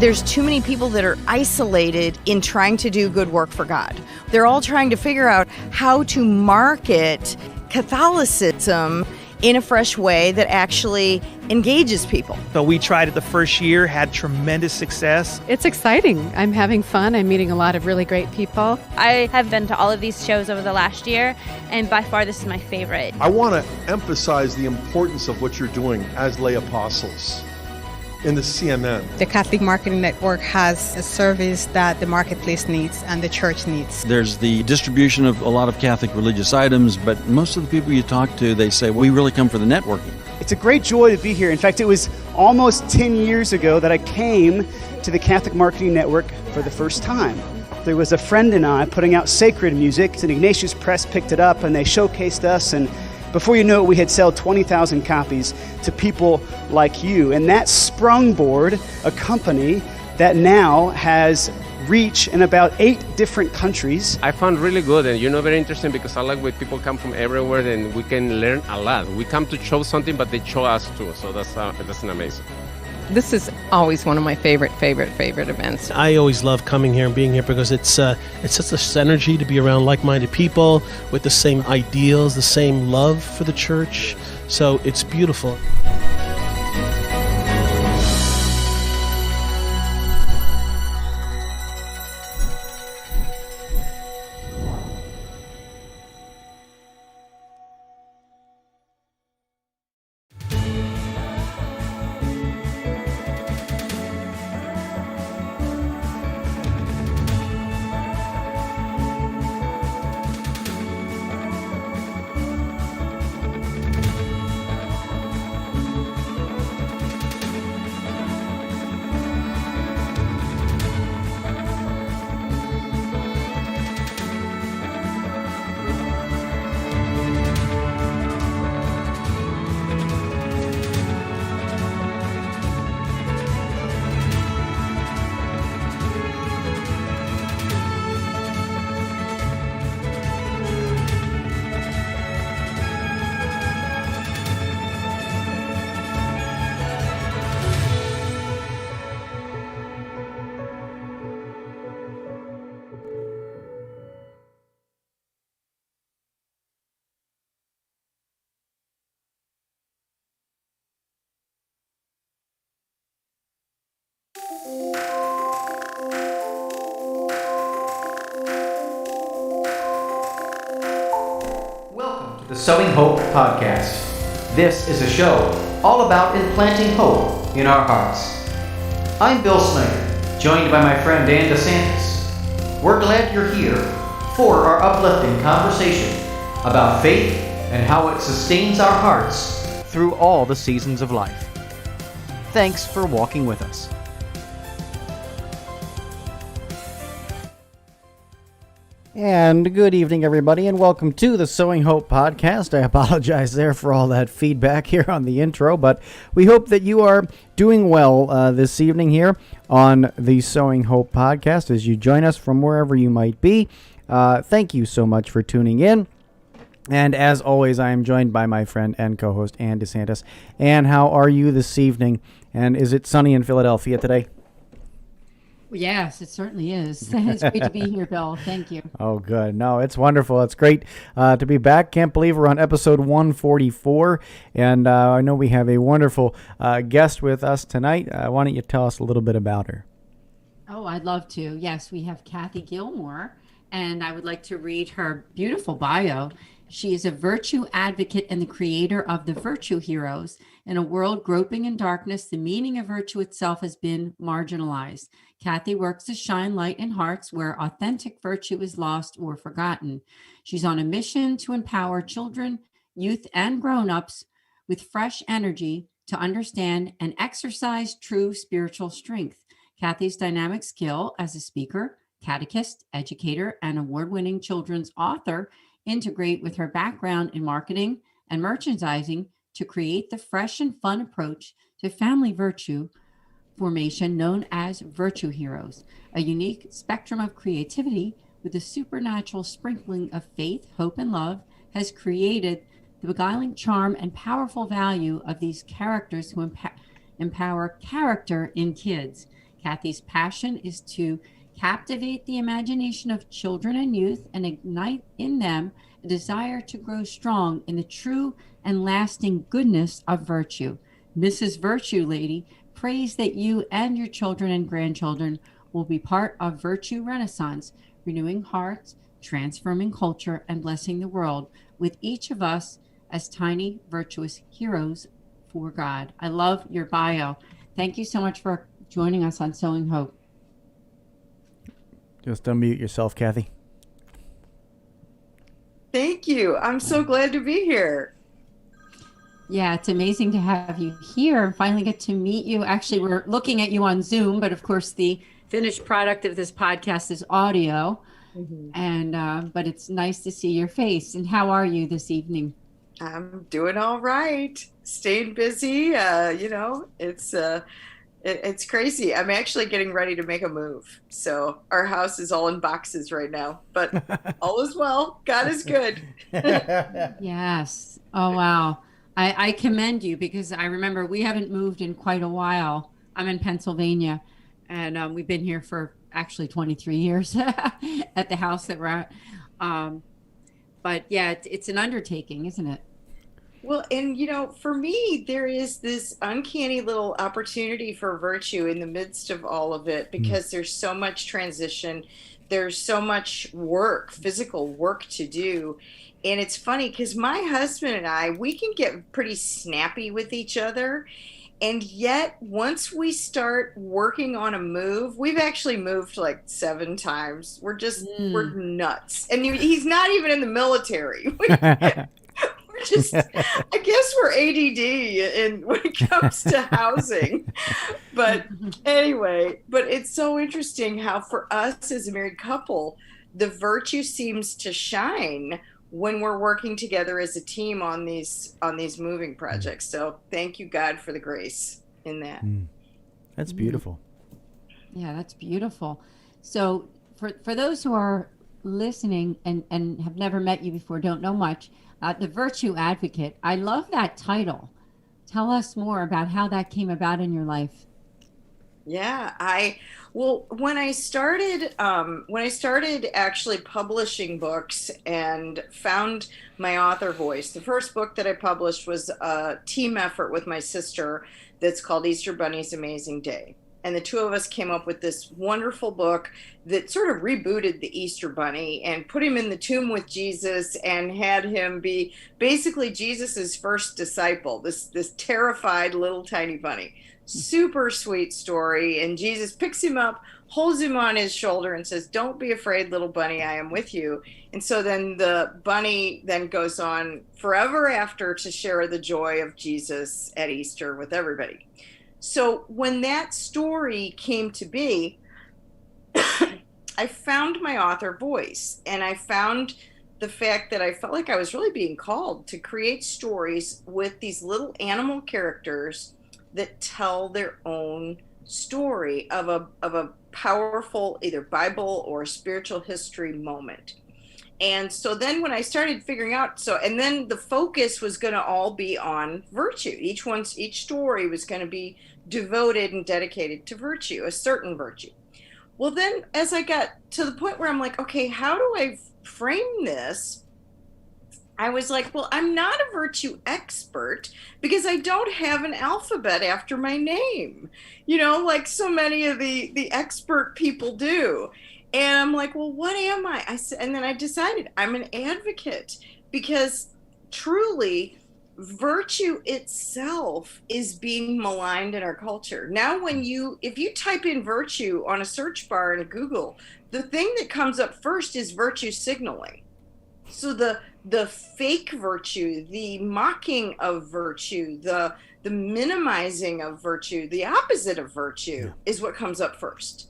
There's too many people that are isolated in trying to do good work for God. They're all trying to figure out how to market Catholicism in a fresh way that actually engages people. So we tried it the first year, had tremendous success. It's exciting. I'm having fun. I'm meeting a lot of really great people. I have been to all of these shows over the last year, and by far this is my favorite. I want to emphasize the importance of what you're doing as lay apostles in the CMN. The Catholic Marketing Network has a service that the marketplace needs and the church needs. There's the distribution of a lot of Catholic religious items, but most of the people you talk to, they say, we really come for the networking. It's a great joy to be here. In fact, it was almost 10 years ago that I came to the Catholic Marketing Network for the first time. There was a friend and I putting out sacred music, and Ignatius Press picked it up and they showcased us, and before you know it, we had sold 20,000 copies to people like you. And that sprungboard a company that now has reach in about 8 different countries. I found really good and very interesting because I like when people come from everywhere and we can learn a lot. We come to show something, but they show us too. So that's amazing. This is always one of my favorite events. I always love coming here and being here because it's such a synergy to be around like-minded people with the same ideals, the same love for the church. So it's beautiful. Welcome to the Sowing Hope podcast. This is a show all about implanting hope in our hearts. I'm Bill Snyder, joined by my friend Dan DeSantis. We're glad you're here for our uplifting conversation about faith and how it sustains our hearts through all the seasons of life. Thanks for walking with us. And good evening, everybody, and welcome to the Sowing Hope podcast. I apologize there for all that feedback here on the intro, but we hope that you are doing well this evening here on the Sowing Hope podcast as you join us from wherever you might be. Thank you so much for tuning in. And as always, I am joined by my friend and co-host, Ann DeSantis. Ann, how are you this evening? And is it sunny in Philadelphia today? Yes, it certainly is. It's great to be here, Bill. Thank you. Oh, good. No, it's wonderful. It's great to be back. Can't believe we're on episode 144. And I know we have a wonderful guest with us tonight. Why don't you tell us a little bit about her? Oh, I'd love to. Yes, we have Cathy Gilmore, and I would like to read her beautiful bio. She is a virtue advocate and the creator of the Virtue Heroes. In a world groping in darkness, the meaning of virtue itself has been marginalized. Cathy works to shine light in hearts where authentic virtue is lost or forgotten. She's on a mission to empower children, youth, and grown-ups with fresh energy to understand and exercise true spiritual strength. Cathy's dynamic skill as a speaker, catechist, educator, and award-winning children's author integrate with her background in marketing and merchandising to create the fresh and fun approach to family virtue formation known as Virtue Heroes, a unique spectrum of creativity with a supernatural sprinkling of faith, hope, and love has created the beguiling charm and powerful value of these characters who empower character in kids. Cathy's passion is to captivate the imagination of children and youth and ignite in them a desire to grow strong in the true and lasting goodness of virtue. Mrs. Virtue Lady prays that you and your children and grandchildren will be part of Virtue Renaissance, renewing hearts, transforming culture, and blessing the world, with each of us as tiny virtuous heroes for God. I love your bio. Thank you so much for joining us on Sowing Hope. Just unmute yourself, Cathy. Thank you. I'm so glad to be here. Yeah, it's amazing to have you here and finally get to meet you. Actually, we're looking at you on Zoom, but of course the finished product of this podcast is audio. And but it's nice to see your face. And how are you this evening? I'm doing all right. Staying busy. It's crazy. I'm actually getting ready to make a move. So our house is all in boxes right now, but all is well. God is good. Yes. Oh, wow. I commend you, because I remember we haven't moved in quite a while. I'm in Pennsylvania, and we've been here for actually 23 years at the house that we're at. But yeah, it's an undertaking, isn't it? Well, and for me, there is this uncanny little opportunity for virtue in the midst of all of it, because there's so much transition. There's so much work, physical work to do. And it's funny because my husband and I, we can get pretty snappy with each other. And yet, once we start working on a move, we've actually moved like 7 times. We're nuts. And he's not even in the military. We're just, I guess we're ADD when it comes to housing. But anyway, but it's so interesting how for us as a married couple, the virtue seems to shine when we're working together as a team on these moving projects. So thank you, God, for the grace in that. That's beautiful. Yeah, that's beautiful. So for those who are listening and have never met you before, don't know much, the Virtue Advocate, I love that title. Tell us more about how that came about in your life. Yeah, when I started actually publishing books and found my author voice, the first book that I published was a team effort with my sister that's called Easter Bunny's Amazing Day. And the two of us came up with this wonderful book that sort of rebooted the Easter Bunny and put him in the tomb with Jesus and had him be basically Jesus's first disciple, this terrified little tiny bunny. Super sweet story. And Jesus picks him up, holds him on his shoulder and says, "Don't be afraid, little bunny, I am with you." And so then the bunny then goes on forever after to share the joy of Jesus at Easter with everybody. So when that story came to be, I found my author voice, and I found the fact that I felt like I was really being called to create stories with these little animal characters that tell their own story of a powerful either Bible or spiritual history moment. And so then when I started figuring out, and then the focus was going to all be on virtue. Each story was going to be devoted and dedicated to virtue, a certain virtue. Well, then as I got to the point where I'm like, okay, how do I frame this? I was like, well, I'm not a virtue expert because I don't have an alphabet after my name, like so many of the expert people do. And I'm like, well, what am I? And then I decided I'm an advocate, because truly virtue itself is being maligned in our culture. Now, if you type in virtue on a search bar in Google, the thing that comes up first is virtue signaling. So the fake virtue, the mocking of virtue, the minimizing of virtue, the opposite of virtue is what comes up first.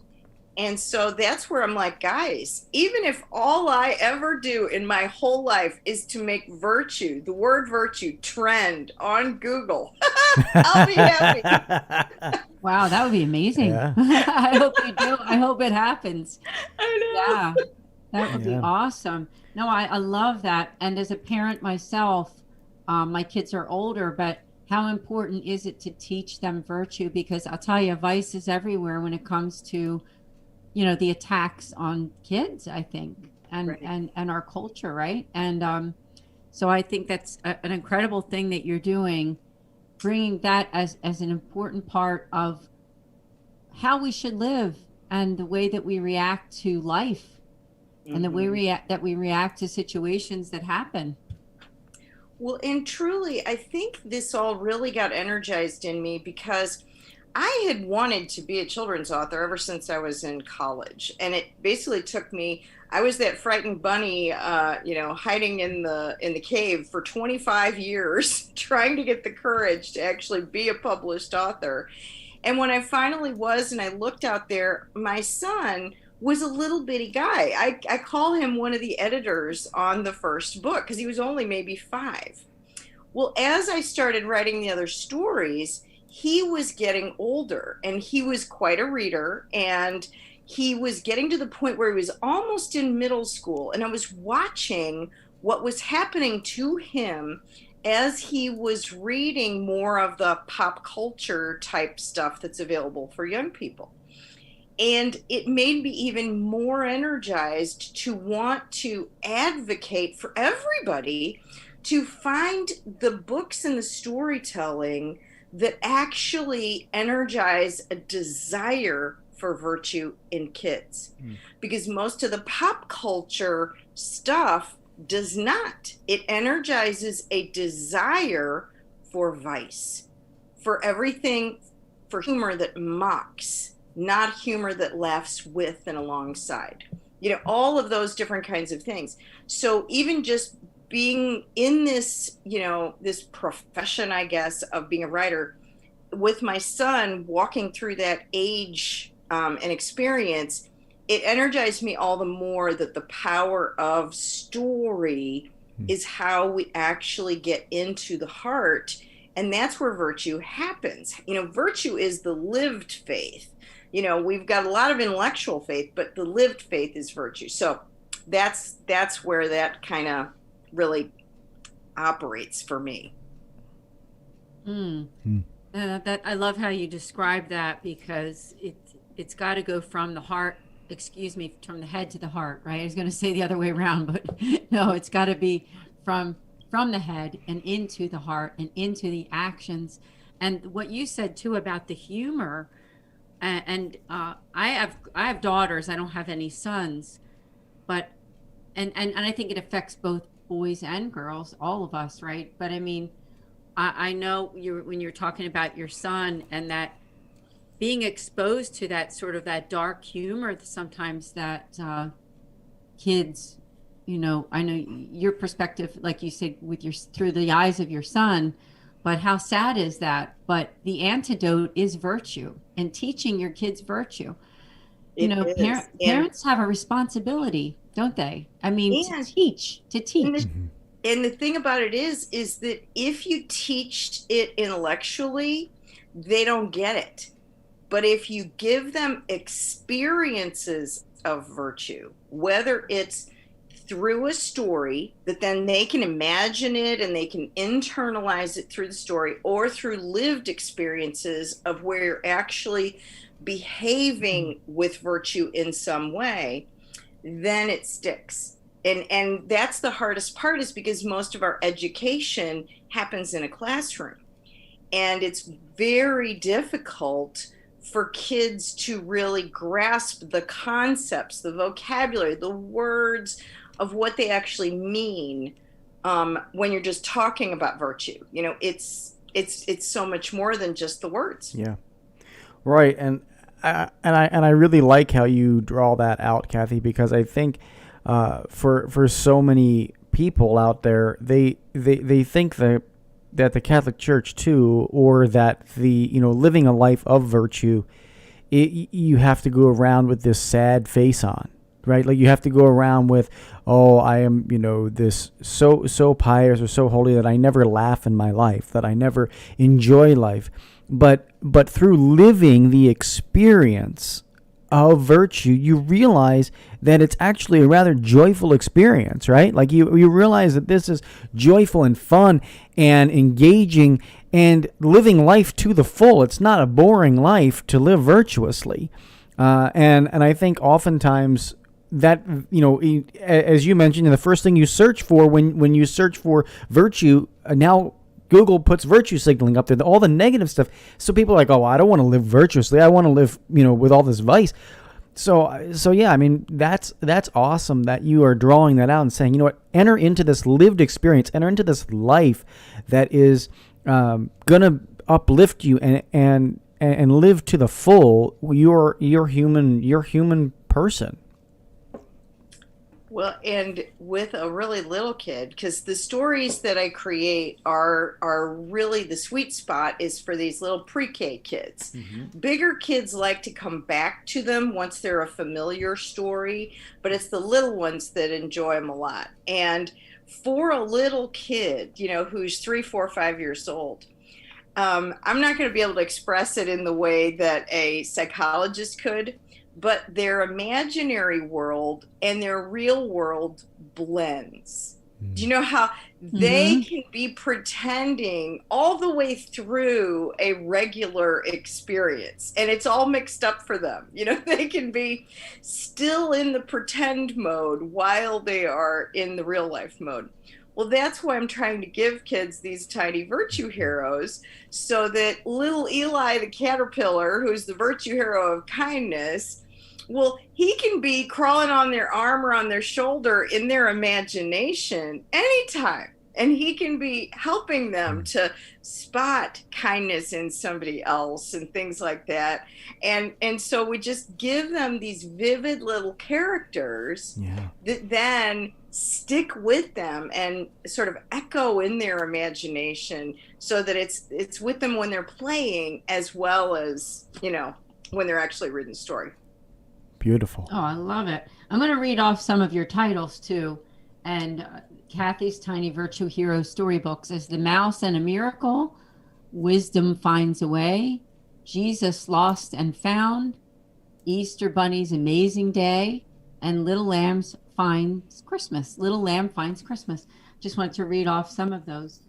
And so that's where I'm like, guys, even if all I ever do in my whole life is to make virtue, the word virtue, trend on Google, I'll be happy. Wow, that would be amazing. Yeah. I hope you do. I hope it happens. I know. Yeah, that would be awesome. No, I love that. And as a parent myself, my kids are older, but how important is it to teach them virtue? Because I'll tell you, vice is everywhere when it comes to, the attacks on kids, I think, and our culture, right? And so I think that's an incredible thing that you're doing, bringing that as an important part of how we should live and the way that we react to life and the way we react to situations that happen. Well, and truly, I think this all really got energized in me because I had wanted to be a children's author ever since I was in college. And it basically took me, I was that frightened bunny, hiding in the cave for 25 years, trying to get the courage to actually be a published author. And when I finally was, and I looked out there, my son was a little bitty guy. I call him one of the editors on the first book because he was only maybe 5. Well, as I started writing the other stories, he was getting older and he was quite a reader, and he was getting to the point where he was almost in middle school. And I was watching what was happening to him as he was reading more of the pop culture type stuff that's available for young people. And it made me even more energized to want to advocate for everybody to find the books and the storytelling that actually energize a desire for virtue in kids. Because most of the pop culture stuff does not. It energizes a desire for vice, for everything, for humor that mocks, not humor that laughs with and alongside. All of those different kinds of things. So even just being in this, this profession, I guess, of being a writer, with my son walking through that age and experience, it energized me all the more that the power of story is how we actually get into the heart. And that's where virtue happens. Virtue is the lived faith. We've got a lot of intellectual faith, but the lived faith is virtue. So that's where that kind of really operates for me. That I love how you describe that, because it's got to go from the heart, from the head to the heart, right? I was going to say the other way around, but no, it's got to be from the head and into the heart and into the actions. And what you said too about the humor, and I have daughters. I don't have any sons, but and I think it affects both boys and girls, all of us, right? But I mean, I know when you're talking about your son and that being exposed to that sort of that dark humor sometimes that kids, I know your perspective, like you said, through the eyes of your son, but how sad is that? But the antidote is virtue and teaching your kids virtue. Parents have a responsibility, don't they? I mean, to teach. And the thing about it is that if you teach it intellectually, they don't get it. But if you give them experiences of virtue, whether it's through a story that then they can imagine it and they can internalize it through the story, or through lived experiences of where you're actually behaving with virtue in some way, then it sticks. And that's the hardest part, is because most of our education happens in a classroom. And it's very difficult for kids to really grasp the concepts, the vocabulary, the words of what they actually mean when you're just talking about virtue. It's so much more than just the words. Yeah, right. And I really like how you draw that out, Cathy, because I think for so many people out there, they think that the Catholic Church too, or that living a life of virtue, you have to go around with this sad face on, right? Like you have to go around with, I am this so pious or so holy that I never laugh in my life, that I never enjoy life, but through living the experience of virtue, you realize that it's actually a rather joyful experience, right? Like you realize that this is joyful and fun and engaging, and living life to the full. It's not a boring life to live virtuously. And I think oftentimes that, as you mentioned, the first thing you search for when you search for virtue, now Google puts virtue signaling up there, all the negative stuff. So people are like, oh, I don't want to live virtuously. I want to live, with all this vice. So yeah, I mean, that's awesome that you are drawing that out and saying, you know what, enter into this lived experience, enter into this life that is gonna uplift you and live to the full your human person. Well, and with a really little kid, because the stories that I create are really, the sweet spot is for these little pre-K kids. Mm-hmm. Bigger kids like to come back to them once they're a familiar story, but it's the little ones that enjoy them a lot. And for a little kid, who's 3, 4, 5 years old, I'm not going to be able to express it in the way that a psychologist could, but their imaginary world and their real world blends. Do you know how they can be pretending all the way through a regular experience, and it's all mixed up for them? They can be still in the pretend mode while they are in the real life mode. Well, that's why I'm trying to give kids these tiny virtue heroes, so that little Eli the caterpillar, who's the virtue hero of kindness, well, he can be crawling on their arm or on their shoulder in their imagination anytime. And he can be helping them to spot kindness in somebody else and things like that. And so we just give them these vivid little characters that then stick with them and sort of echo in their imagination, so that it's with them when they're playing as well as, when they're actually reading the story. Beautiful. Oh, I love it. I'm going to read off some of your titles too. And Cathy's Tiny Virtue Hero storybooks is The Mouse and a Miracle, Wisdom Finds a Way, Jesus Lost and Found, Easter Bunny's Amazing Day, and Little Lamb Finds Christmas. Little Lamb Finds Christmas. Just wanted to read off some of those.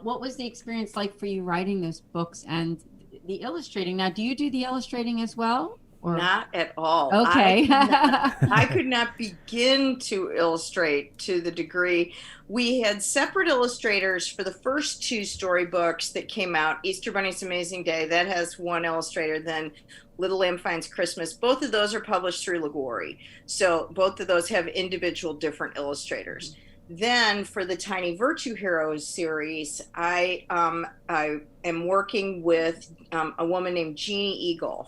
What was the experience like for you writing those books and the illustrating? Now, do you do the illustrating as well? Or? Not at all. Okay. I could not begin to illustrate to the degree. We had separate illustrators for the first 2 storybooks that came out. Easter Bunny's Amazing Day, that has one illustrator. Then Little Lamb Finds Christmas. Both of those are published through Liguori. So both of those have individual different illustrators. Then for the Tiny Virtue Heroes series, I am working with a woman named Jeannie Egolf.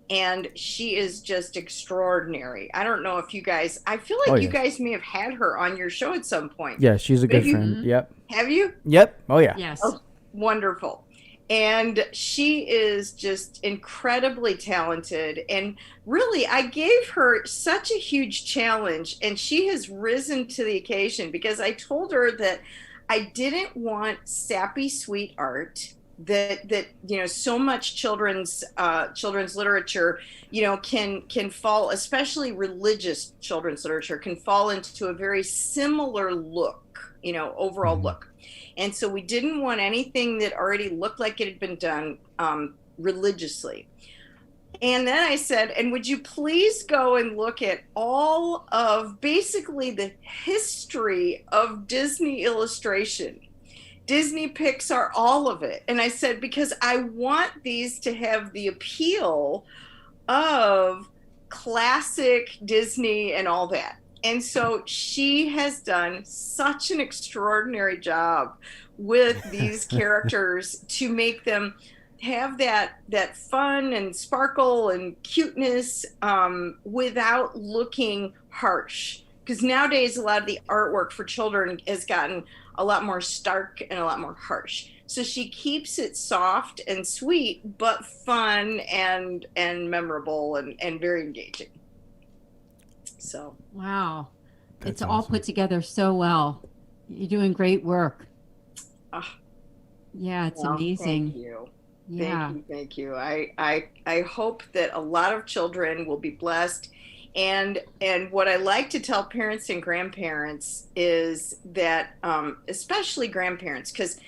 And she is just extraordinary. I don't know if you guys, I feel like you guys may have had her on your show at some point. Yeah, she's a good friend. Yep. Have you? Yep. Oh, yeah. Yes. Oh, wonderful. And she is just incredibly talented. And really, I gave her such a huge challenge, and she has risen to the occasion, because I told her that I didn't want sappy, sweet art. That so much children's literature can fall, especially religious children's literature, can fall into a very similar look, overall look. And so we didn't want anything that already looked like it had been done religiously. And then I said, and would you please go and look at all of basically the history of Disney illustration, Disney, Pixar, all of it. And I said, because I want these to have the appeal of classic Disney and all that. And so she has done such an extraordinary job with these characters to make them have that fun and sparkle and cuteness without looking harsh. Because nowadays, a lot of the artwork for children has gotten a lot more stark and a lot more harsh. So she keeps it soft and sweet, but fun and memorable and very engaging. So wow, That's it's all awesome. put together so well. You're doing great work. Yeah, it's amazing. Thank you. Yeah. Thank you. I hope that a lot of children will be blessed. And what I like to tell parents and grandparents is that, especially grandparents, because,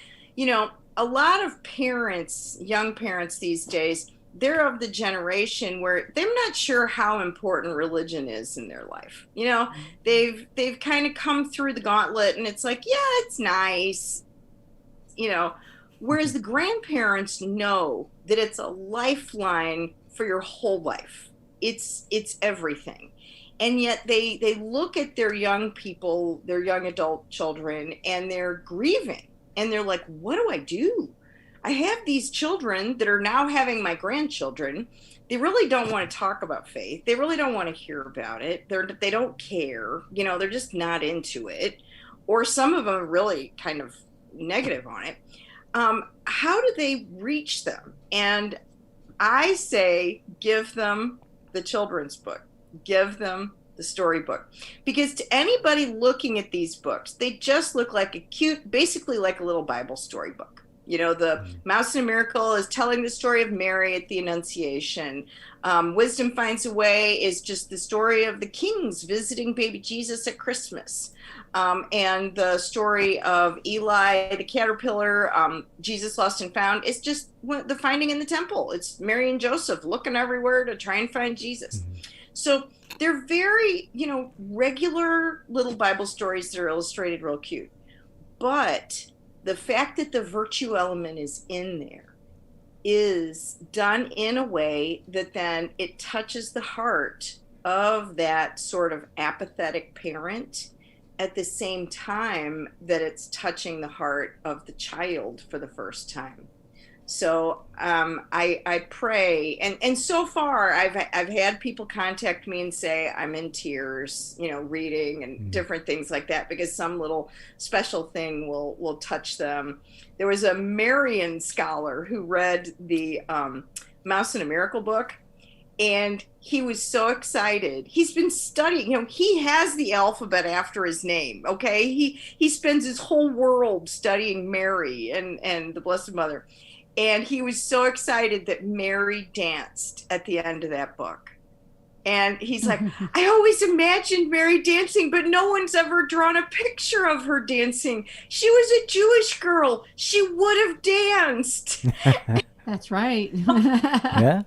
a lot of parents, young parents these days, they're of the generation where they're not sure how important religion is in their life. You know, they've kind of come through the gauntlet, and it's like, yeah, it's nice, you know. Whereas the grandparents know that it's a lifeline for your whole life. It's everything. And yet they look at their young people, their young adult children, and they're grieving. And they're like, what do I do? I have these children that are now having my grandchildren. They really don't want to talk about faith. They really don't want to hear about it. They don't care. You know, they're just not into it. Or some of them are really kind of negative on it. How do they reach them? And I say, give them the children's book. Give them the storybook. Because to anybody looking at these books, they just look like a cute, basically like a little Bible storybook. You know, the Mouse and a Miracle is telling the story of Mary at the Annunciation. Wisdom Finds a Way is just the story of the kings visiting baby Jesus at Christmas. And the story of Eli, the caterpillar, Jesus Lost and Found, is just the finding in the temple. It's Mary and Joseph looking everywhere to try and find Jesus. So they're very, you know, regular little Bible stories that are illustrated real cute. But the fact that the virtue element is in there is done in a way that then it touches the heart of that sort of apathetic parent at the same time that it's touching the heart of the child for the first time. So I pray, and so far I've had people contact me and say I'm in tears, you know, reading and different things like that, because some little special thing will touch them. There was a Marian scholar who read the Mouse and a Miracle book, and he was so excited. He's been studying, you know, he has the alphabet after his name, okay? He spends his whole world studying Mary and the Blessed Mother. And he was so excited that Mary danced at the end of that book. And he's like, I always imagined Mary dancing, but no one's ever drawn a picture of her dancing. She was a Jewish girl. She would have danced. That's right. Yeah.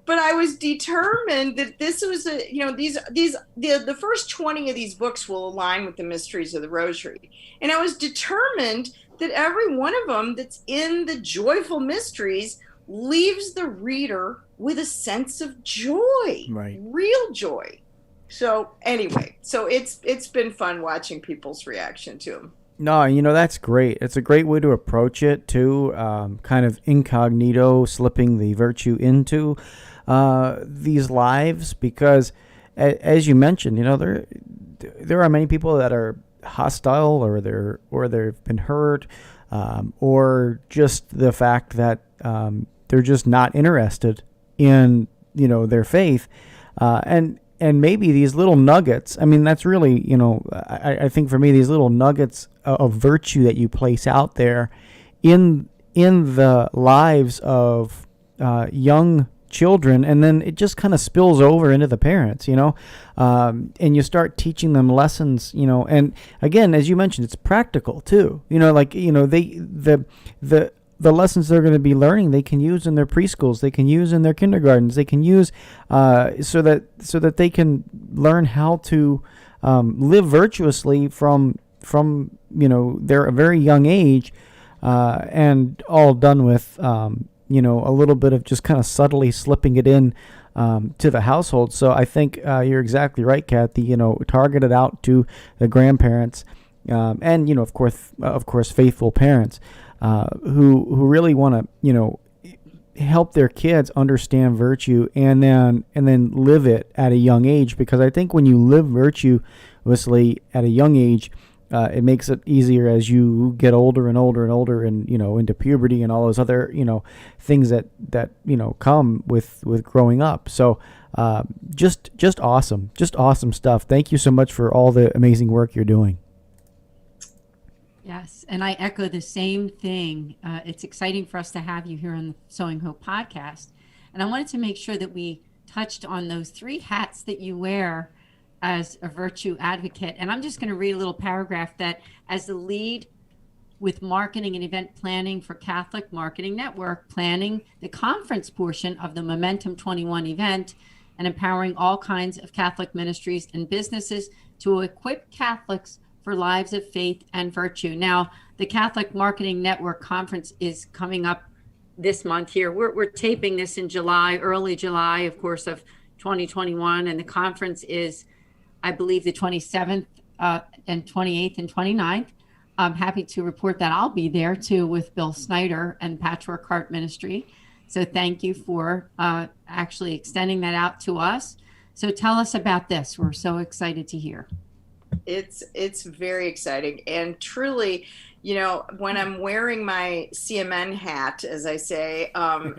But I was determined that this was the first 20 of these books will align with the mysteries of the Rosary. And I was determined that every one of them that's in the joyful mysteries leaves the reader with a sense of joy, right? Real joy. So anyway, so it's been fun watching people's reaction to them. No, you know, that's great. It's a great way to approach it too, kind of incognito, slipping the virtue into these lives, because as you mentioned, you know, there are many people that are hostile, or they've been hurt, or just the fact that they're just not interested in, you know, their faith, and maybe these little nuggets. I mean, that's really, you know, I think for me, these little nuggets of virtue that you place out there in the lives of young children, and then it just kind of spills over into the parents, you know, and you start teaching them lessons, you know, and again, as you mentioned, it's practical too, you know, like, you know, the lessons they're going to be learning, they can use in their preschools, they can use in their kindergartens, they can use so that they can learn how to live virtuously from you know, their very young age, and all done with you know, a little bit of just kind of subtly slipping it in to the household. So I think you're exactly right, Cathy. You know, target it out to the grandparents, and, you know, of course, faithful parents who really want to, you know, help their kids understand virtue and then live it at a young age. Because I think when you live virtuously at a young age, it makes it easier as you get older and older and older, and, you know, into puberty and all those other, you know, things that you know, come with growing up. So just awesome stuff. Thank you so much for all the amazing work you're doing. Yes, and I echo the same thing. It's exciting for us to have you here on the Sowing Hope podcast. And I wanted to make sure that we touched on those 3 hats that you wear as a virtue advocate. And I'm just going to read a little paragraph that, as the lead with marketing and event planning for Catholic Marketing Network, planning the conference portion of the Momentum 21 event, and empowering all kinds of Catholic ministries and businesses to equip Catholics for lives of faith and virtue. Now, the Catholic Marketing Network conference is coming up this month here. We're taping this in July, early July, of course, of 2021. And the conference is, I believe, the 27th and 28th and 29th. I'm happy to report that I'll be there too with Bill Snyder and Patchwork Heart Ministry. So thank you for actually extending that out to us. So tell us about this. We're so excited to hear. It's very exciting, and truly, you know, when I'm wearing my CMN hat, as I say,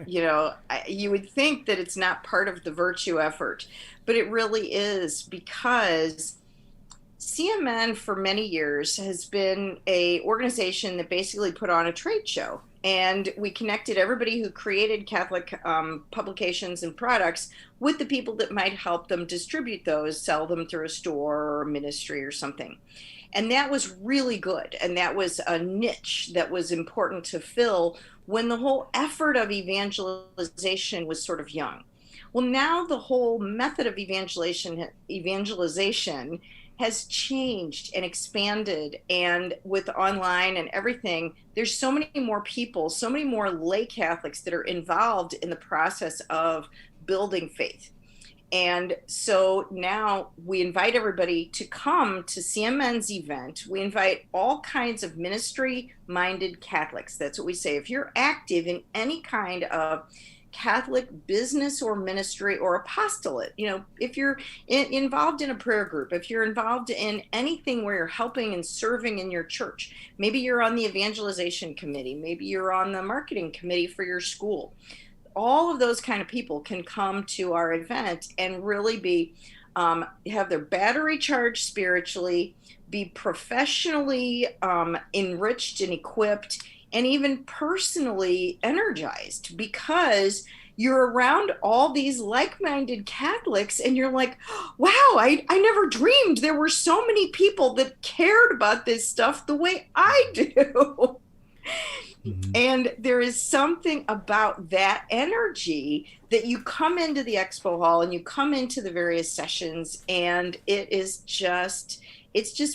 you know, you would think that it's not part of the virtue effort, but it really is, because CMN for many years has been a organization that basically put on a trade show. And we connected everybody who created Catholic publications and products with the people that might help them distribute those, sell them through a store or a ministry or something. And that was really good. And that was a niche that was important to fill when the whole effort of evangelization was sort of young. Well, now the whole method of evangelization has changed and expanded, and with online and everything, there's so many more people, so many more lay Catholics that are involved in the process of building faith. And so now we invite everybody to come to CMN's event. We invite all kinds of ministry-minded Catholics. That's what we say. If you're active in any kind of Catholic business or ministry or apostolate, you know, if you're involved in a prayer group, if you're involved in anything where you're helping and serving in your church, maybe you're on the evangelization committee, maybe you're on the marketing committee for your school, all of those kind of people can come to our event and really be have their battery charged spiritually, be professionally enriched and equipped, and even personally energized, because you're around all these like-minded Catholics and you're like, wow, I never dreamed there were so many people that cared about this stuff the way I do. Mm-hmm. And there is something about that energy that you come into the expo hall and you come into the various sessions, and it's just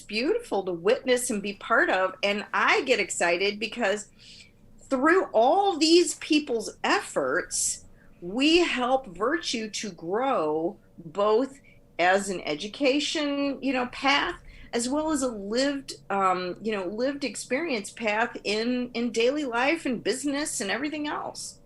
beautiful to witness and be part of. And I get excited because through all these people's efforts, we help virtue to grow, both as an education, path, as well as a lived experience path in daily life and business and everything else.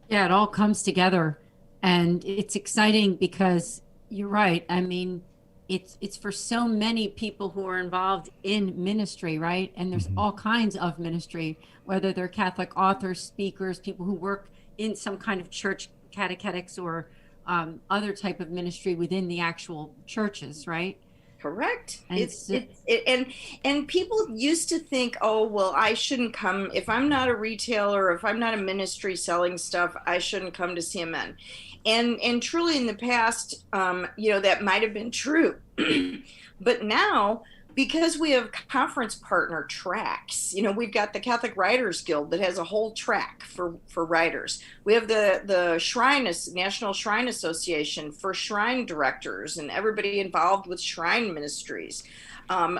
Yeah, it all comes together, and it's exciting because you're right. I mean, it's for so many people who are involved in ministry, right? And there's all kinds of ministry, whether they're Catholic authors, speakers, people who work in some kind of church catechetics or other type of ministry within the actual churches, right? Correct. And people used to think, oh, well, I shouldn't come if I'm not a retailer, if I'm not a ministry selling stuff, I shouldn't come to CMN. And truly in the past, that might have been true. But now, because we have conference partner tracks, we've got the Catholic Writers Guild that has a whole track for writers. We have the National Shrine Association for shrine directors and everybody involved with shrine ministries.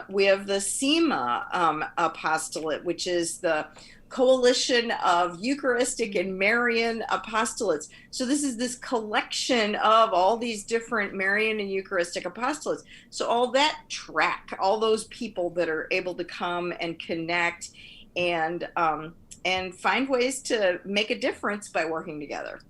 We have the SEMA apostolate, which is the Coalition of Eucharistic and Marian Apostolates. So this is this collection of all these different Marian and Eucharistic apostolates. So all that track, all those people that are able to come and connect and find ways to make a difference by working together.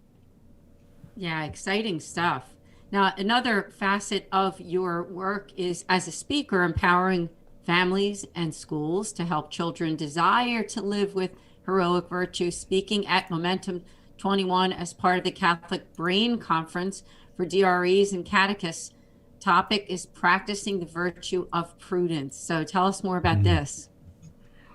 Yeah, exciting stuff. Now, another facet of your work is as a speaker, empowering families and schools to help children desire to live with heroic virtue, speaking at Momentum 21 as part of the Catholic Brain Conference for DREs and catechists. Topic is practicing the virtue of prudence. So tell us more about this.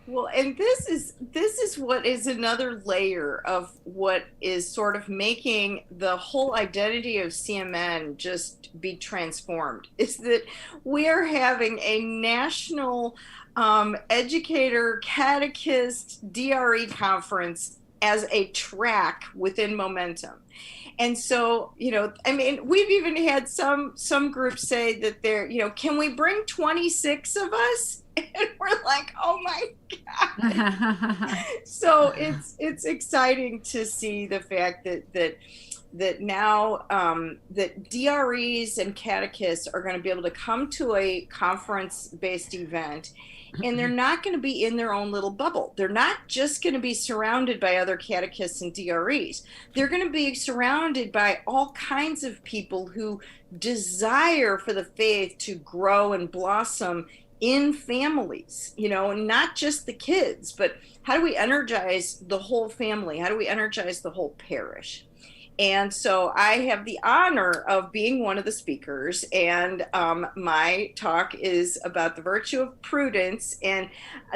Well, and this is what is another layer of what is sort of making the whole identity of CMN just be transformed, is that we are having a national educator, catechist, DRE conference as a track within Momentum. And so, I mean, we've even had some groups say that they're, can we bring 26 of us? And we're like, oh my God. So it's exciting to see the fact that now that DREs and catechists are going to be able to come to a conference-based event, and they're not going to be in their own little bubble. They're not just going to be surrounded by other catechists and DREs. They're going to be surrounded by all kinds of people who desire for the faith to grow and blossom in families, and not just the kids, but how do we energize the whole family? How do we energize the whole parish? And so I have the honor of being one of the speakers, and my talk is about the virtue of prudence, and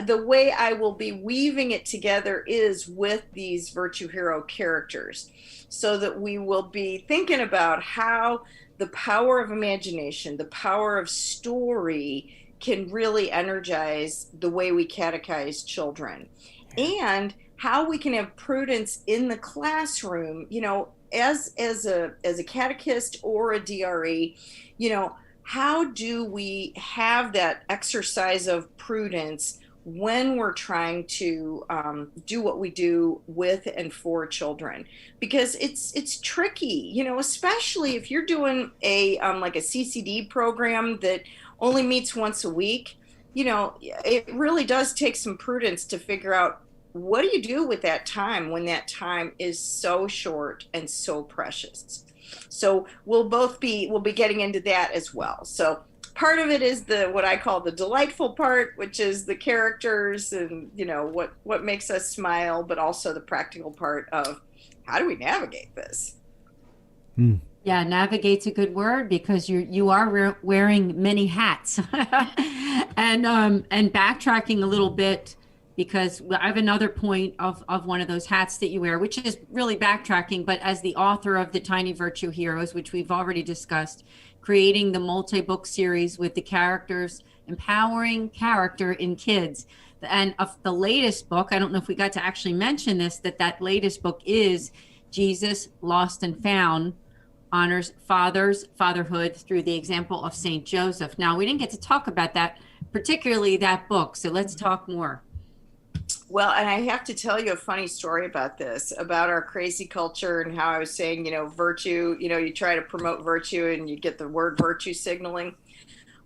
the way I will be weaving it together is with these virtue hero characters, so that we will be thinking about how the power of imagination, the power of story can really energize the way we catechize children, and how we can have prudence in the classroom, as a catechist or a DRE, how do we have that exercise of prudence when we're trying to do what we do with and for children? Because it's tricky, especially if you're doing a like a CCD program that only meets once a week. It really does take some prudence to figure out, what do you do with that time when that time is so short and so precious? So we'll be getting into that as well. So part of it is what I call the delightful part, which is the characters and what makes us smile, but also the practical part of how do we navigate this? Yeah, navigate's a good word, because you are wearing many hats. And backtracking a little bit, because I have another point of one of those hats that you wear, which is really backtracking, but as the author of the Tiny Virtue Heroes, which we've already discussed, creating the multi-book series with the characters, empowering character in kids. And of the latest book, I don't know if we got to actually mention this, that latest book is Jesus Lost and Found, honors fatherhood through the example of Saint Joseph. Now, we didn't get to talk about that, particularly that book, so let's talk more. Well, and I have to tell you a funny story about this, about our crazy culture, and how I was saying, virtue, you try to promote virtue and you get the word virtue signaling.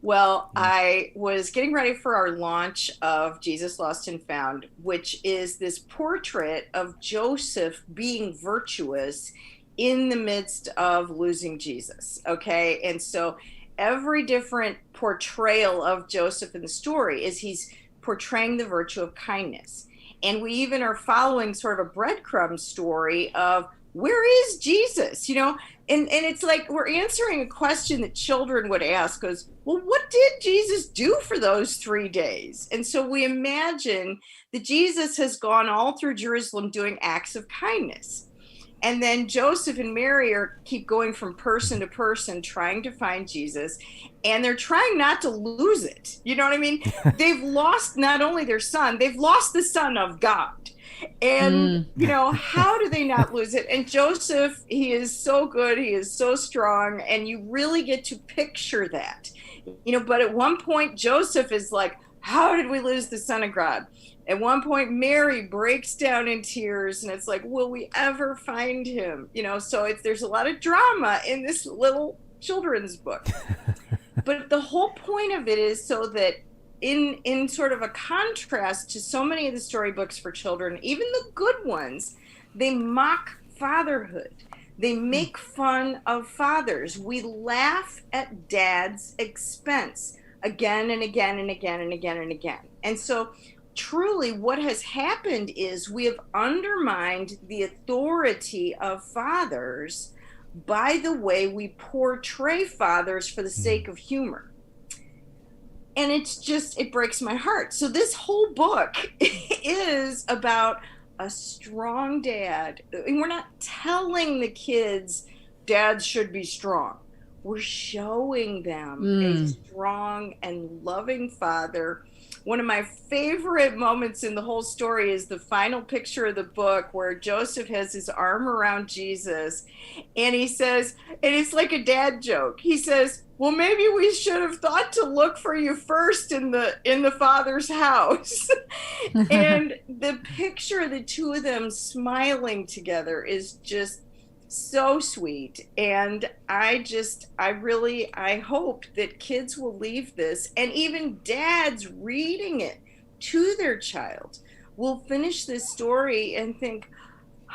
Well, I was getting ready for our launch of Jesus Lost and Found, which is this portrait of Joseph being virtuous in the midst of losing Jesus. Okay. And so every different portrayal of Joseph in the story is he's portraying the virtue of kindness. And we even are following sort of a breadcrumb story of, where is Jesus? And it's like we're answering a question that children would ask us, well, what did Jesus do for those 3 days? And so we imagine that Jesus has gone all through Jerusalem doing acts of kindness. And then Joseph and Mary keep going from person to person trying to find Jesus, and they're trying not to lose it. You know what I mean? They've lost not only their son, they've lost the Son of God. And, how do they not lose it? And Joseph, he is so good. He is so strong. And you really get to picture that, but at one point, Joseph is like, how did we lose the Son of God? At one point, Mary breaks down in tears, and it's like, will we ever find him? So there's a lot of drama in this little children's book. But the whole point of it is so that in sort of a contrast to so many of the storybooks for children, even the good ones, they mock fatherhood. They make fun of fathers. We laugh at dad's expense again and again and again and again and again. And so truly what has happened is we have undermined the authority of fathers by the way we portray fathers for the sake of humor. And it breaks my heart. So this whole book is about a strong dad. And we're not telling the kids dads should be strong. We're showing them a strong and loving father one of my favorite moments in the whole story is the final picture of the book where Joseph has his arm around Jesus, and he says, and it's like a dad joke. He says, well, maybe we should have thought to look for you first in the Father's house. And the picture of the two of them smiling together is just so sweet. And I hope that kids will leave this, and even dads reading it to their child will finish this story and think,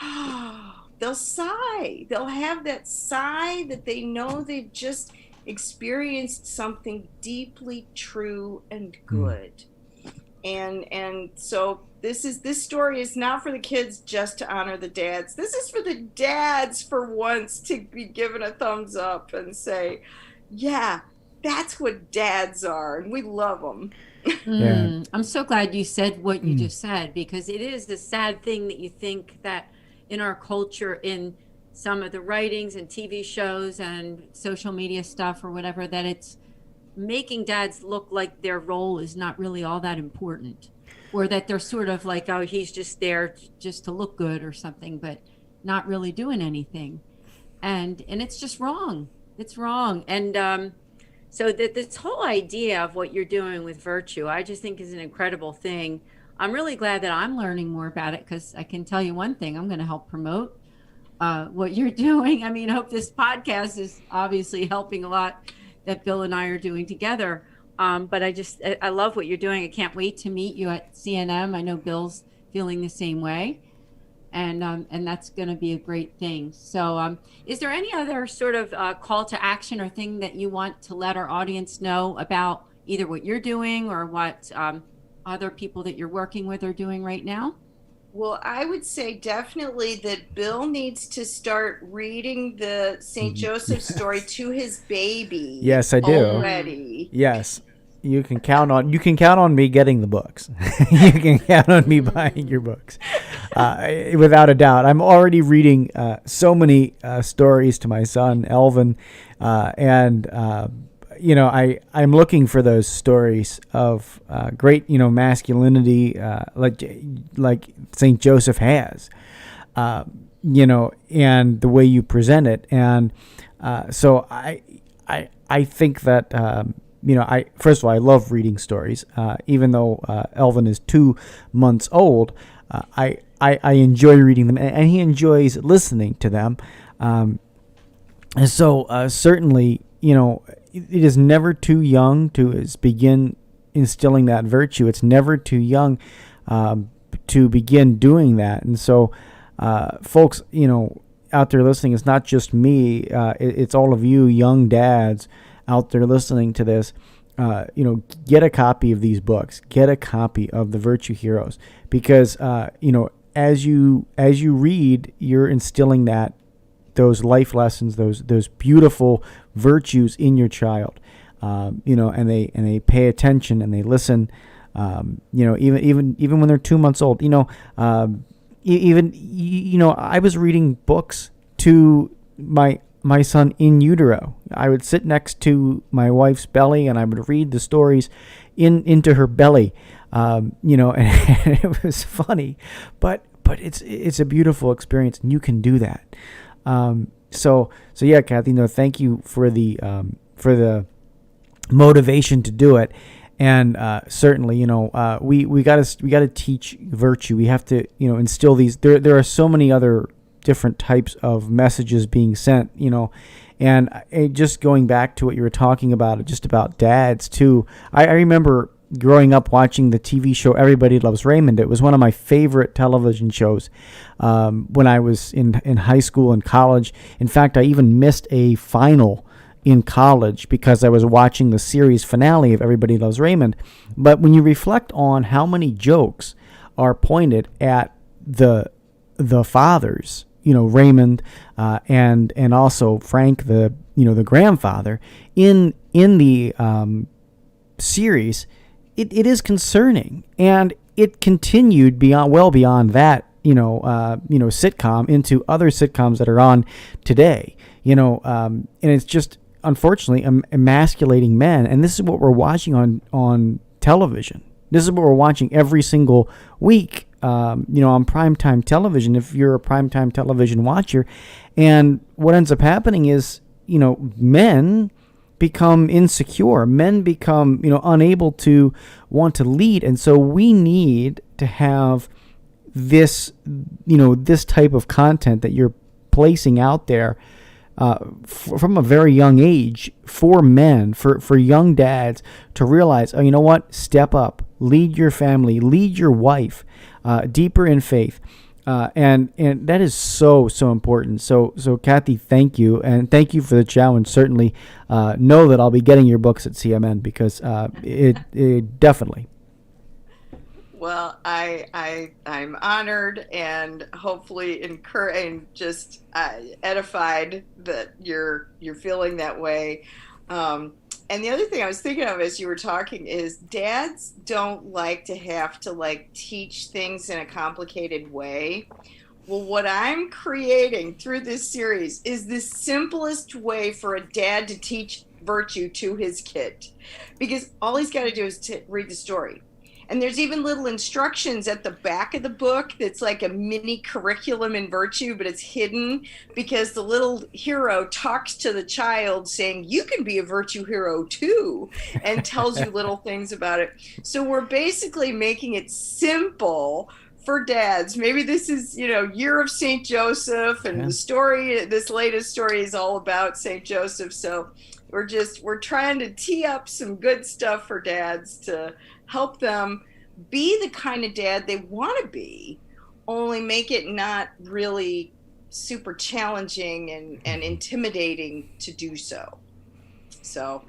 oh, they'll sigh. They'll have that sigh that they know they've just experienced something deeply true and good. And so this story is not for the kids just to honor the dads. This is for the dads for once to be given a thumbs up and say, yeah, that's what dads are, and we love them. I'm so glad you said what you just said, because it is the sad thing that you think that in our culture, in some of the writings and TV shows and social media stuff or whatever, that it's making dads look like their role is not really all that important, or that they're sort of like, oh, he's just there just to look good or something, but not really doing anything. And it's just wrong. It's wrong. And so this whole idea of what you're doing with Virtue, I just think is an incredible thing. I'm really glad that I'm learning more about it, because I can tell you one thing, I'm going to help promote what you're doing. I mean, I hope this podcast is obviously helping a lot that Bill and I are doing together. But I love what you're doing. I can't wait to meet you at CNM. I know Bill's feeling the same way. And that's going to be a great thing. So is there any other sort of call to action or thing that you want to let our audience know about either what you're doing or what other people that you're working with are doing right now? Well, I would say definitely that Bill needs to start reading the St. Joseph story to his baby. Yes, I do. Already. Yes. You can count on me getting the books. You can count on me buying your books, without a doubt. I'm already reading so many stories to my son Elvin, and I'm looking for those stories of great masculinity, like Saint Joseph has, and the way you present it, and so I think that. First of all, I love reading stories. Even though Elvin is 2 months old, I enjoy reading them, and he enjoys listening to them. And so certainly, it is never too young to begin instilling that virtue. It's never too young to begin doing that. And so, folks, out there listening, it's not just me. It's all of you young dads out there listening to this. Get a copy of these books. Get a copy of the Virtue Heroes, because as you read, you're instilling those life lessons, those beautiful virtues in your child. And they pay attention and they listen. Even when they're 2 months old. I was reading books to my son in utero. I would sit next to my wife's belly and I would read the stories into her belly, and it was funny, but it's a beautiful experience, and you can do that. So yeah, Cathy, thank you for the motivation to do it. And certainly, we got to teach virtue. We have to, instill these. There are so many other different types of messages being sent, and just going back to what you were talking about, just about dads too. I remember growing up watching the TV show Everybody Loves Raymond. It was one of my favorite television shows when I was in high school and college. In fact, I even missed a final in college because I was watching the series finale of Everybody Loves Raymond. But when you reflect on how many jokes are pointed at the fathers, Raymond, and also Frank, the grandfather in the series, it is concerning, and it continued well beyond that, sitcom into other sitcoms that are on today, and it's just unfortunately emasculating men, and this is what we're watching on television. This is what we're watching every single week, on primetime television, if you're a primetime television watcher. And what ends up happening is, men become insecure. Men become, unable to want to lead. And so we need to have this, this type of content that you're placing out there from a very young age for men, for young dads to realize, oh, you know what? Step up, lead your family, lead your wife deeper in faith. And that is so important. So Cathy, thank you. And thank you for the challenge. Certainly know that I'll be getting your books at CMN because it definitely. Well, I'm honored and hopefully encouraged and just edified that you're feeling that way. And the other thing I was thinking of as you were talking is dads don't like to have to teach things in a complicated way. Well, what I'm creating through this series is the simplest way for a dad to teach virtue to his kid, because all he's got to do is read the story. And there's even little instructions at the back of the book that's like a mini curriculum in virtue, but it's hidden because the little hero talks to the child saying, you can be a virtue hero too, and tells you little things about it. So we're basically making it simple for dads. Maybe this is, Year of St. Joseph, and the story, this latest story is all about St. Joseph. So we're trying to tee up some good stuff for dads to help them be the kind of dad they want to be, only make it not really super challenging and intimidating to do so. So,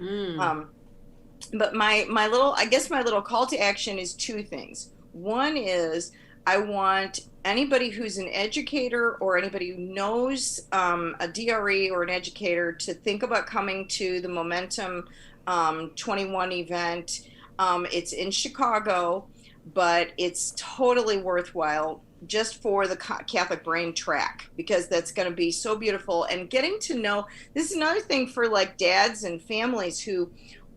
but my little call to action is two things. One is I want anybody who's an educator or anybody who knows a DRE or an educator to think about coming to the Momentum 21 event. It's in Chicago, but it's totally worthwhile just for the Catholic Brain track, because that's going to be so beautiful. And getting to know, this is another thing for dads and families who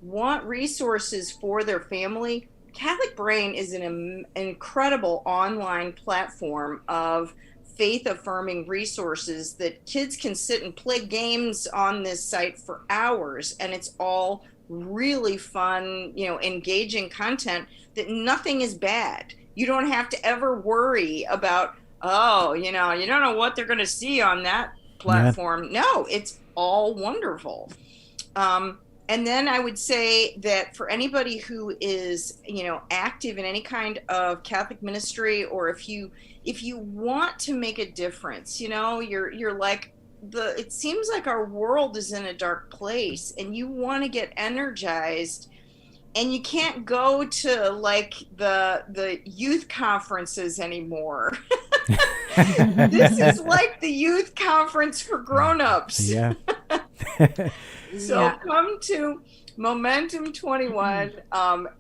want resources for their family. Catholic Brain is an incredible online platform of faith-affirming resources that kids can sit and play games on this site for hours, and it's all really fun, engaging content that nothing is bad. You don't have to ever worry about, you don't know what they're going to see on that platform. Yeah. No, it's all wonderful. And then I would say that for anybody who is, active in any kind of Catholic ministry, or if you want to make a difference, you're like, it seems like our world is in a dark place and you want to get energized, and you can't go to the youth conferences anymore. This is like the youth conference for grown-ups. Yeah. So come to Momentum 21.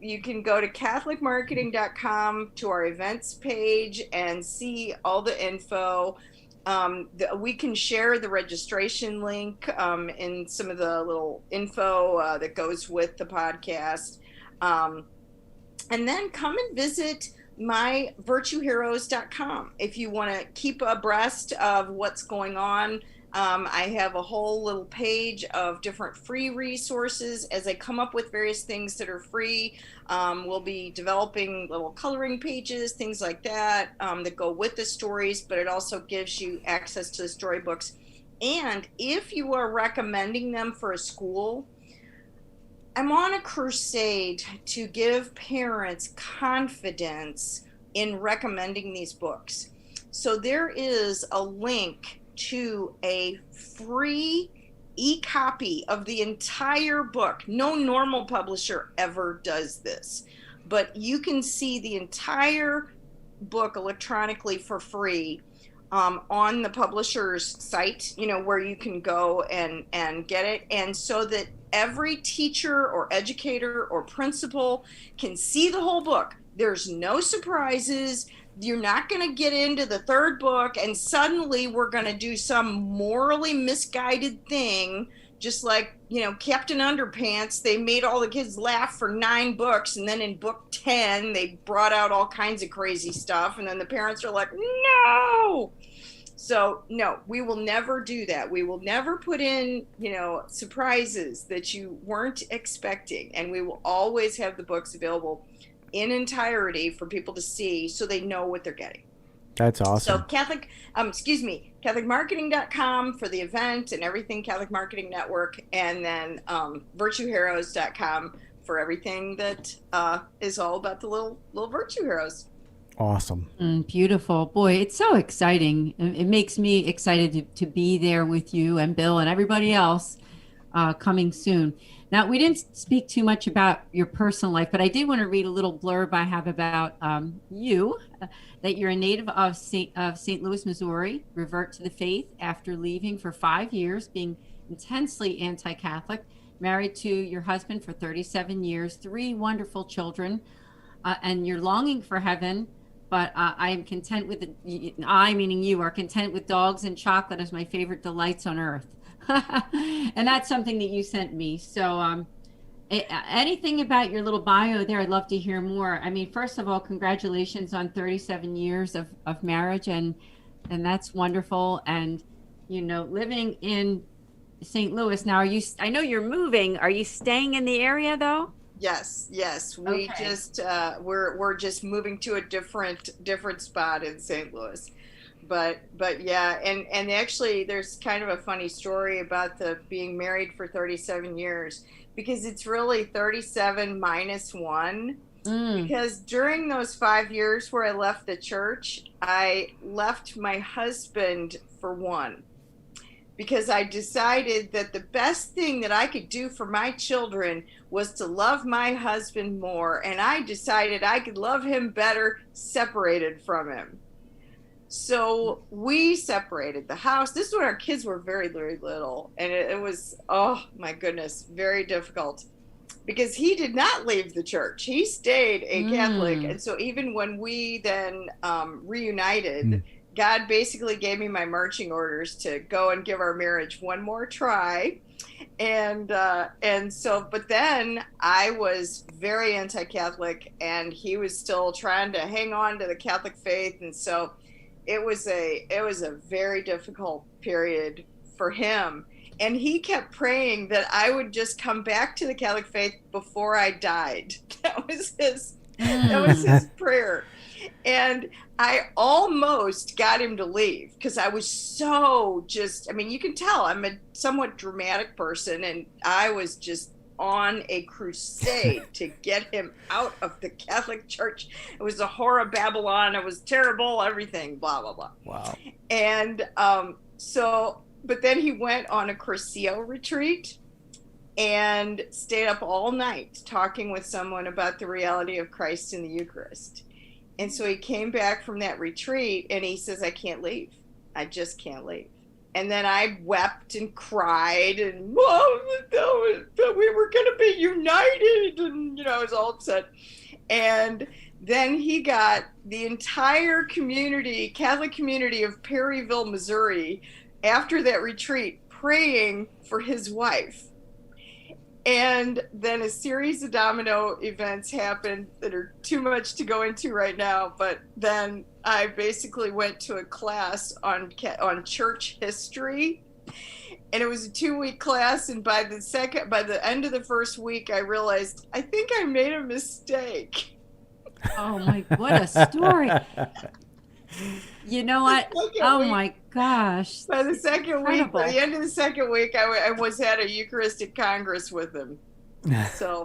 You can go to catholicmarketing.com to our events page and see all the info. We can share the registration link in some of the little info that goes with the podcast. And then come and visit myvirtueheroes.com if you want to keep abreast of what's going on. I have a whole little page of different free resources. As I come up with various things that are free, we'll be developing little coloring pages, things like that, that go with the stories, but it also gives you access to the storybooks. And if you are recommending them for a school, I'm on a crusade to give parents confidence in recommending these books. So there is a link to a free e-copy of the entire book. No normal publisher ever does this, but you can see the entire book electronically for free on the publisher's site, where you can go and get it. And so that every teacher or educator or principal can see the whole book. There's no surprises. You're not going to get into the third book and suddenly we're going to do some morally misguided thing just like, Captain Underpants, they made all the kids laugh for 9 books. And then in book 10, they brought out all kinds of crazy stuff. And then the parents are like, no. So, no, we will never do that. We will never put in, surprises that you weren't expecting. And we will always have the books available in entirety for people to see so they know what they're getting. That's awesome. So CatholicMarketing.com for the event and everything Catholic Marketing Network, and then VirtueHeroes.com for everything that is all about the little Virtue Heroes. Awesome. Beautiful. Boy, it's so exciting. It makes me excited to be there with you and Bill and everybody else coming soon. Now, we didn't speak too much about your personal life, but I did want to read a little blurb I have about you, that you're a native of St. Louis, Missouri, revert to the faith after leaving for 5 years, being intensely anti-Catholic, married to your husband for 37 years, 3 wonderful children, and you're longing for heaven, but I am content with, I meaning you, are content with dogs and chocolate as my favorite delights on earth. And that's something that you sent me. So anything about your little bio there, I'd love to hear more. I mean, first of all, congratulations on 37 years of marriage, and that's wonderful. And, living in St. Louis now, I know you're moving. Are you staying in the area though? Yes. We just, we're just moving to a different spot in St. Louis. But yeah, and actually there's kind of a funny story about the being married for 37 years, because it's really 37 minus 1. Because during those 5 years where I left the church, I left my husband for 1, because I decided that the best thing that I could do for my children was to love my husband more, and I decided I could love him better separated from him. So we separated the house. This is when our kids were very, very little. And it was, oh my goodness, very difficult, because he did not leave the church. He stayed a Catholic. And so even when we then reunited, God basically gave me my marching orders to go and give our marriage one more try. And so, but then I was very anti-Catholic, and he was still trying to hang on to the Catholic faith. And so it was a very difficult period for him, and he kept praying that I would just come back to the Catholic faith before I died. That was his prayer, and I almost got him to leave, because I was so you can tell I'm a somewhat dramatic person, and I was just on a crusade to get him out of the Catholic Church. It was a horror of Babylon. It was terrible, everything, blah, blah, blah. Wow. And but then he went on a Cursillo retreat and stayed up all night talking with someone about the reality of Christ in the Eucharist. And so he came back from that retreat, and he says, I can't leave. I just can't leave. And then I wept and cried, and that we were going to be united, and I was all upset. And then he got the entire community, Catholic community of Perryville, Missouri, after that retreat, praying for his wife. And then a series of domino events happened that are too much to go into right now. But then I basically went to a class on church history, and it was a 2-week class. And by the end of the first week, I realized I think I made a mistake. Oh my! What a story! You know what? Oh my gosh! By the second week, by the end of the second week, I was at a Eucharistic Congress with him. So.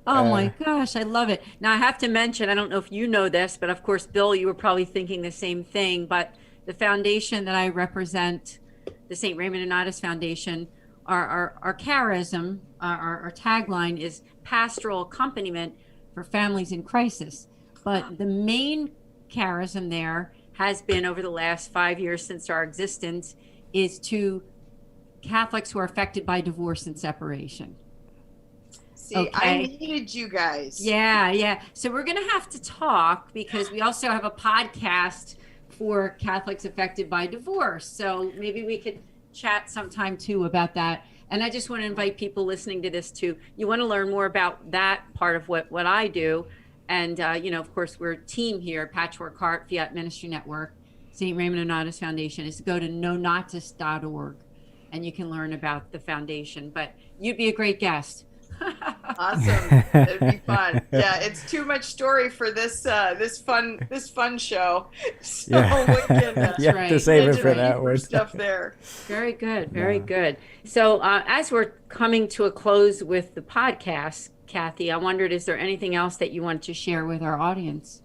Oh my gosh, I love it. Now I have to mention, I don't know if you know this, but of course, Bill, you were probably thinking the same thing, but the foundation that I represent, the St. Raymond Donatus Foundation, our charism, our tagline is pastoral accompaniment for families in crisis. But the main charism there has been, over the last 5 years since our existence, is to Catholics who are affected by divorce and separation. See, okay. I needed you guys. Yeah. So we're going to have to talk, because we also have a podcast for Catholics affected by divorce. So maybe we could chat sometime too about that. And I just want to invite people listening to this too. You want to learn more about that part of what I do. And, of course, we're a team here, Patchwork Heart, Fiat Ministry Network, St. Raymond Nonnatus Foundation, is to go to nonatus.org and you can learn about the foundation. But you'd be a great guest. Awesome. It'd be fun. Yeah, it's too much story for this fun show. So we can have to save it for that one. Stuff there. Very good. Very good. So as we're coming to a close with the podcast, Cathy, I wondered, is there anything else that you want to share with our audience?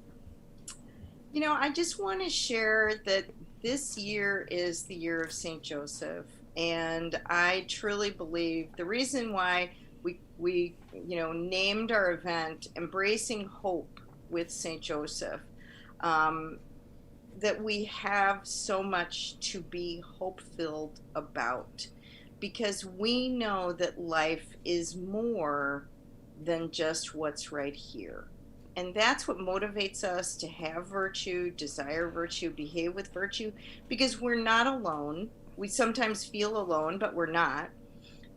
I just want to share that this year is the year of St. Joseph. And I truly believe the reason why we named our event Embracing Hope with St. Joseph, that we have so much to be hope-filled about, because we know that life is more than just what's right here. And that's what motivates us to have virtue, desire virtue, behave with virtue, because we're not alone. We sometimes feel alone, but we're not.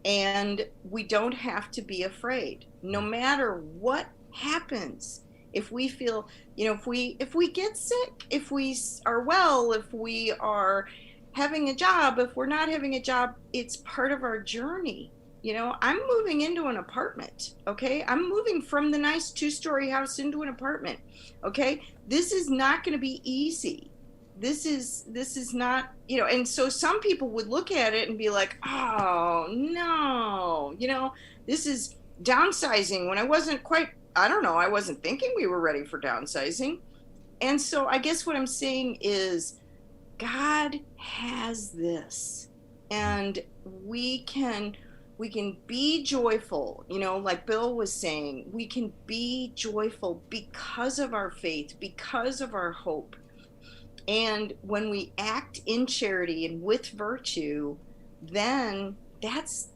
And we don't have to be afraid, no matter what happens. If we feel, if we get sick, if we are well, if we are having a job, if we're not having a job, it's part of our journey. I'm moving into an apartment, okay? I'm moving from the nice 2-story house into an apartment, okay? This is not going to be easy. This is not, and so some people would look at it and be like, oh no, this is downsizing when I wasn't I wasn't thinking we were ready for downsizing. And so I guess what I'm saying is God has this, and we can be joyful, like Bill was saying, we can be joyful because of our faith, because of our hope. And when we act in charity and with virtue, then that's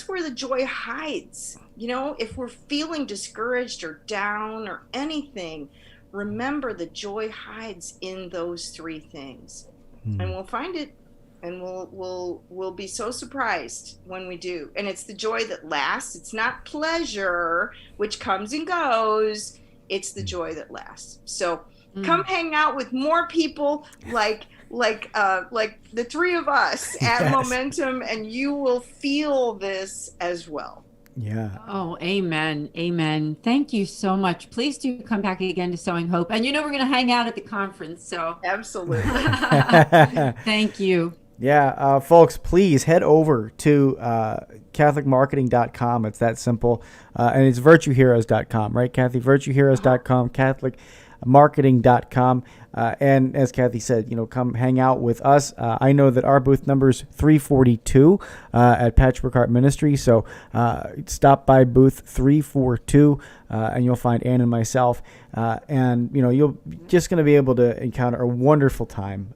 where the joy hides. If we're feeling discouraged or down or anything, remember the joy hides in those 3 things. And we'll find it, and we'll be so surprised when we do. And it's the joy that lasts. It's not pleasure, which comes and goes. It's the joy that lasts. So come hang out with more people like the 3 of us at Momentum, and you will feel this as well. Yeah. Oh, amen. Amen. Thank you so much. Please do come back again to Sowing Hope. And we're going to hang out at the conference. So absolutely. Thank you. Yeah, folks, please head over to CatholicMarketing.com. It's that simple. And it's VirtueHeroes.com, right, Cathy? VirtueHeroes.com, CatholicMarketing.com. And as Cathy said, come hang out with us. I know that our booth number is 342 at Patchwork Heart Ministry. So stop by booth 342 and you'll find Ann and myself. And you're just going to be able to encounter a wonderful time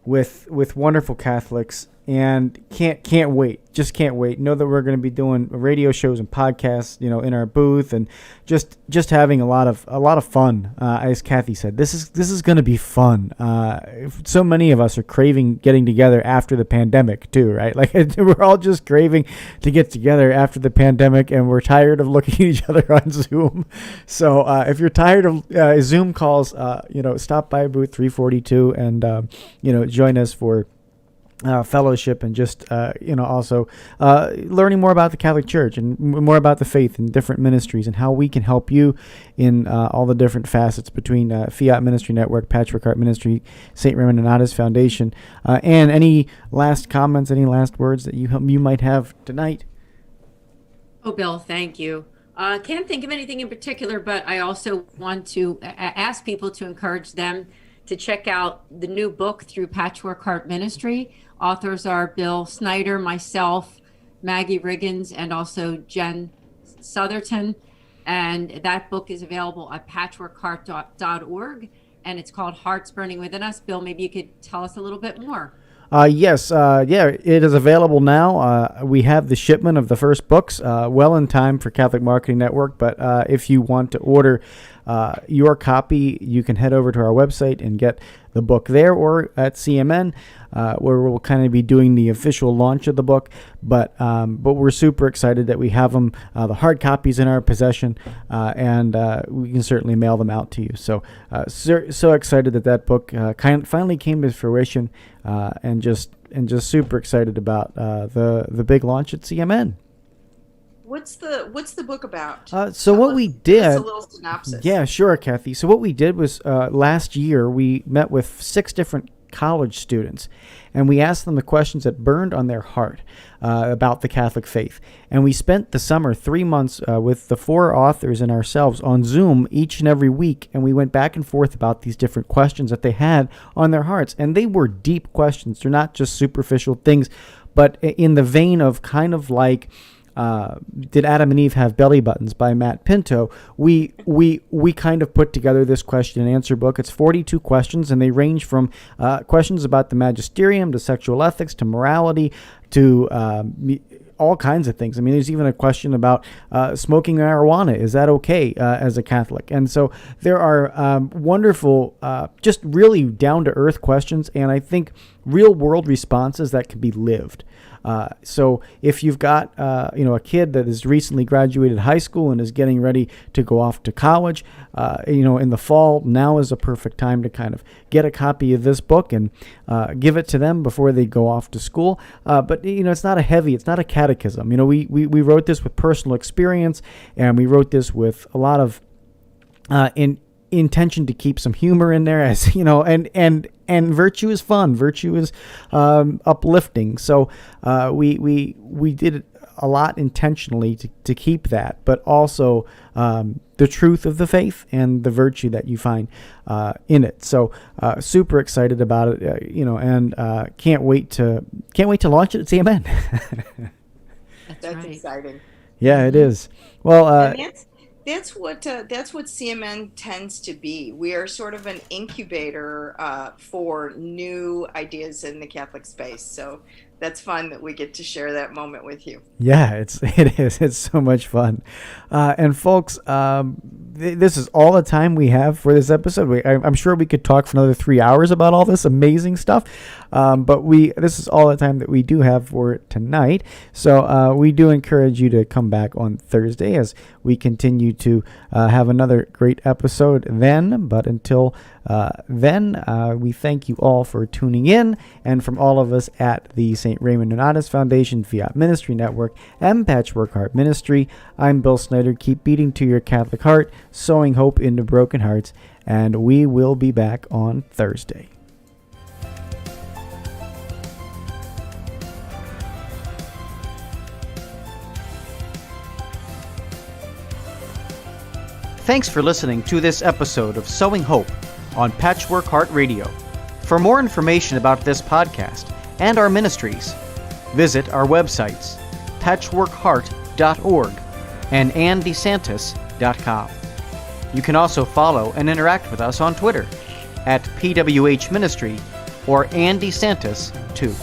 with wonderful Catholics. And can't wait. Just can't wait. Know that we're going to be doing radio shows and podcasts, in our booth, and just having a lot of fun. As Cathy said, this is going to be fun. So many of us are craving getting together after the pandemic too, right? Like we're all just craving to get together after the pandemic, and we're tired of looking at each other on Zoom. So if you're tired of Zoom calls, stop by booth 342 and join us for fellowship, and just also learning more about the Catholic Church and more about the faith and different ministries, and how we can help you in all the different facets between Fiat Ministry Network, Patchwork Heart Ministry, St. Raymond Nonnatus Foundation. And any last comments, any last words that you might have tonight? Oh, Bill, thank you. Can't think of anything in particular, but I also want to ask people to encourage them to check out the new book through Patchwork Heart Ministry. Authors are Bill Snyder, myself, Maggie Riggins, and also Jen Sotherton. And that book is available at patchworkheart.org, and it's called Hearts Burning Within Us. Bill, maybe you could tell us a little bit more. Yes, it is available now. We have the shipment of the first books well in time for Catholic Marketing Network, but if you want to order your copy, you can head over to our website and get the book there, or at CMN, where we'll kind of be doing the official launch of the book. But we're super excited that we have them, the hard copies in our possession, and we can certainly mail them out to you. So so excited that book finally came to fruition, and just super excited about the big launch at CMN. What's the book about? So what we did, give us a little synopsis. Yeah, sure, Kathy. So what we did was last year we met with 6 different college students, and we asked them the questions that burned on their heart about the Catholic faith. And we spent the summer 3 months with the 4 authors and ourselves on Zoom each and every week, and we went back and forth about these different questions that they had on their hearts. And they were deep questions. They're not just superficial things, but in the vein of kind of like, Did Adam and Eve Have Belly Buttons by Matt Pinto. We kind of put together this question and answer book. It's 42 questions, and they range from questions about the magisterium to sexual ethics to morality to all kinds of things. I mean, there's even a question about smoking marijuana. Is that okay as a Catholic? And so there are wonderful, just really down-to-earth questions, and I think real-world responses that can be lived. So if you've got a kid that has recently graduated high school and is getting ready to go off to college, in the fall, now is a perfect time to kind of get a copy of this book and give it to them before they go off to school. But it's not it's not a catechism. We wrote this with personal experience, and we wrote this with a lot of intention to keep some humor in there, as and virtue is fun. Virtue is uplifting. So we did it a lot intentionally to keep that, but also the truth of the faith and the virtue that you find in it. So super excited about it, and can't wait to launch it at CMN. That's exciting. Yeah, it is. Well, that's what CMN tends to be. We are sort of an incubator for new ideas in the Catholic space. So that's fun that we get to share that moment with you. Yeah, it is. It's so much fun. And folks, this is all the time we have for this episode. I'm sure we could talk for another 3 hours about all this amazing stuff. But this is all the time that we do have for tonight. So we do encourage you to come back on Thursday as we continue to have another great episode then. But until then, we thank you all for tuning in. And from all of us at the St. Raymond Donatus Foundation, Fiat Ministry Network, and Patchwork Heart Ministry, I'm Bill Snyder. Keep beating to your Catholic heart, sowing hope into broken hearts, and we will be back on Thursday. Thanks for listening to this episode of Sowing Hope on Patchwork Heart Radio. For more information about this podcast and our ministries, visit our websites, patchworkheart.org and andesantis.com. You can also follow and interact with us on Twitter at PWH Ministry or Andy Santis 2.